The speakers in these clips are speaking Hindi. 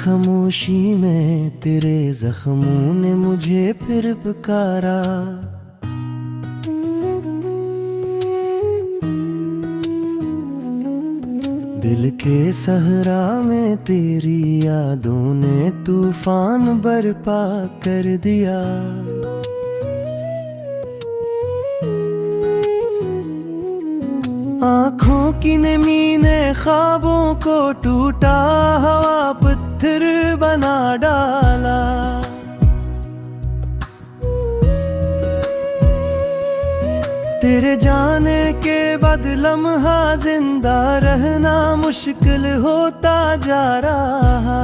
खामोशी में तेरे जख्मों ने मुझे फिर पुकारा। दिल के सहरा में तेरी यादों ने तूफान बर्पा कर दिया। आँखों की नमी ने ख्वाबों को टूटा, हवा पत्थर बना डाला। तेरे जाने के बाद लम्हा जिंदा रहना मुश्किल होता जा रहा।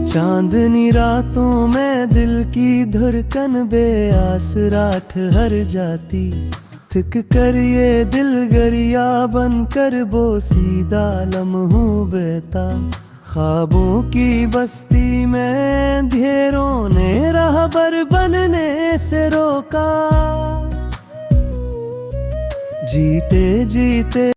चांदनी रातों में दिल की धड़कन बेआसरा ठहर जाती। थक कर ये दिल गरिया बनकर बोसीदा लम्हों बहता। ख्वाबों की बस्ती में अंधेरों ने राहबर बनने से रोका। जीते जीते